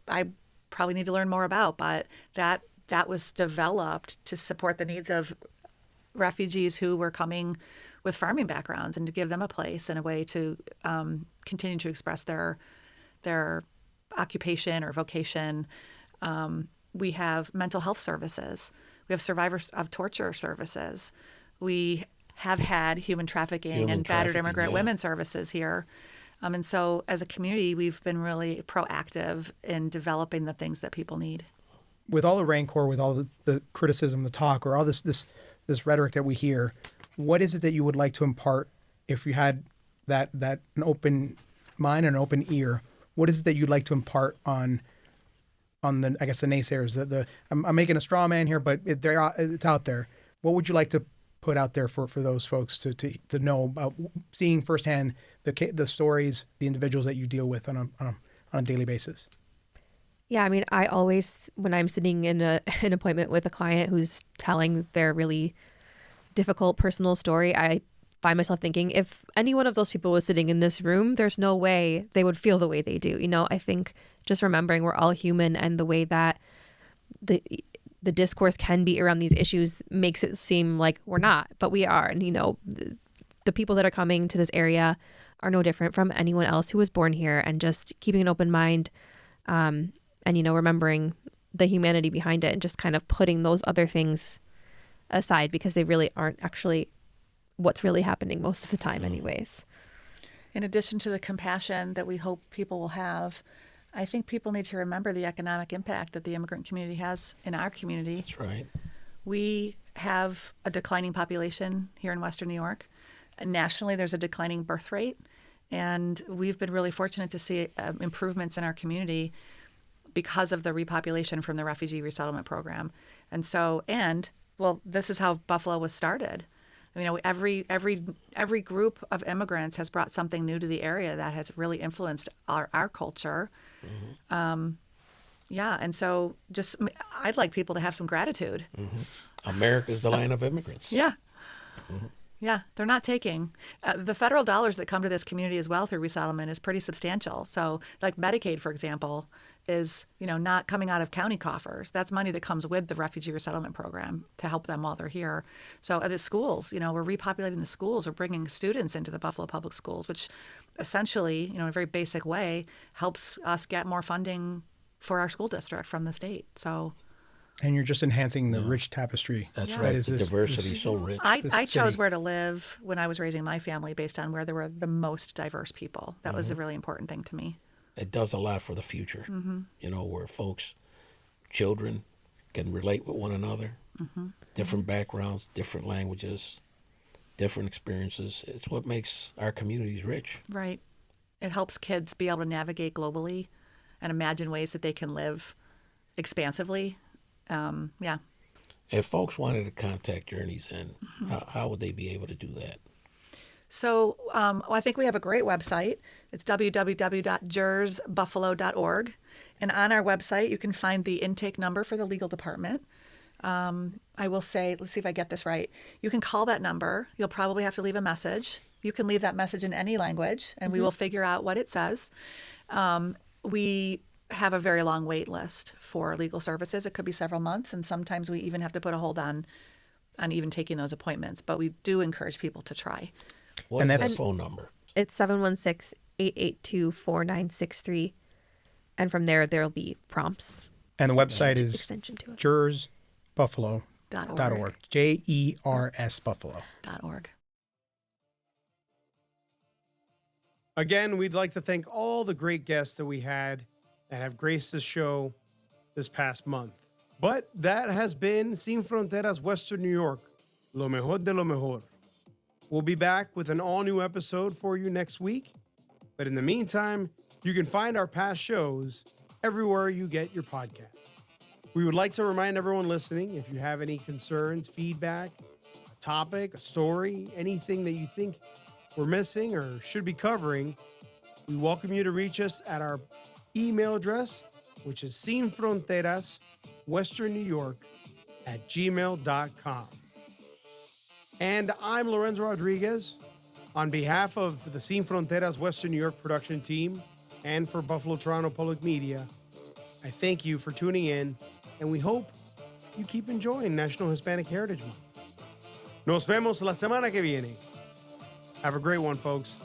I probably need to learn more about, but that was developed to support the needs of refugees who were coming with farming backgrounds and to give them a place and a way to continue to express their occupation or vocation. We have mental health services. We have survivors of torture services. We have had human trafficking and battered immigrant women services here. And so as a community, we've been really proactive in developing the things that people need. With all the rancor, with all the criticism, the talk, or all this rhetoric that we hear, what is it that you would like to impart if you had that an open mind and an open ear? What is it that you'd like to impart on the, I guess, the naysayers? I'm making a straw man here, but it's out there. What would you like to put out there for those folks to know about, seeing firsthand the stories, the individuals that you deal with on a daily basis? Yeah, I mean, I always, when I'm sitting in an appointment with a client who's telling their really difficult personal story, I find myself thinking, if any one of those people was sitting in this room, there's no way they would feel the way they do. I think just remembering we're all human, and the way that the discourse can be around these issues makes it seem like we're not, but we are. And, the people that are coming to this area are no different from anyone else who was born here, and just keeping an open mind, and, remembering the humanity behind it, and just kind of putting those other things aside, because they really aren't actually what's really happening most of the time anyways. In addition to the compassion that we hope people will have, I think people need to remember the economic impact that the immigrant community has in our community. That's right. We have a declining population here in Western New York. Nationally, there's a declining birth rate, and we've been really fortunate to see improvements in our community because of the repopulation from the Refugee Resettlement Program. Well, this is how Buffalo was started. Every group of immigrants has brought something new to the area that has really influenced our culture. Mm-hmm. And so I'd like people to have some gratitude. Mm-hmm. America's the land of immigrants. Yeah. Mm-hmm. Yeah, they're not taking. The federal dollars that come to this community as well through resettlement is pretty substantial. So like Medicaid, for example, is not coming out of county coffers. That's money that comes with the Refugee Resettlement Program to help them while they're here. So at the schools, we're repopulating the schools. We're bringing students into the Buffalo Public Schools, which essentially, in a very basic way, helps us get more funding for our school district from the state. So. And you're just enhancing the rich tapestry. That's right. The diversity is so rich. I chose where to live when I was raising my family based on where there were the most diverse people. That was a really important thing to me. It does a lot for the future, where children can relate with one another, different backgrounds, different languages, different experiences. It's what makes our communities rich. Right. It helps kids be able to navigate globally and imagine ways that they can live expansively. If folks wanted to contact Journeys In, how would they be able to do that? So I think we have a great website. It's www.jursbuffalo.org. And on our website, you can find the intake number for the legal department. I will say, let's see if I get this right. You can call that number. You'll probably have to leave a message. You can leave that message in any language, and we will figure out what it says. We have a very long wait list for legal services. It could be several months, and sometimes we even have to put a hold on even taking those appointments. But we do encourage people to try. What is that phone number? It's 716-882-4963. And from there'll be prompts. And the website is jursbuffalo.org. JERS Buffalo.org. Again, we'd like to thank all the great guests that we had that have graced the show this past month. But that has been Sin Fronteras Western New York, Lo Mejor de lo Mejor. We'll be back with an all-new episode for you next week. But in the meantime, you can find our past shows everywhere you get your podcast. We would like to remind everyone listening, if you have any concerns, feedback, a topic, a story, anything that you think we're missing or should be covering, we welcome you to reach us at our email address, which is sinfronteraswesternnewyork@gmail.com. And I'm Lorenzo Rodriguez. On behalf of the Sin Fronteras Western New York production team and for Buffalo Toronto Public Media, I thank you for tuning in, and we hope you keep enjoying National Hispanic Heritage Month. Nos vemos la semana que viene. Have a great one, folks.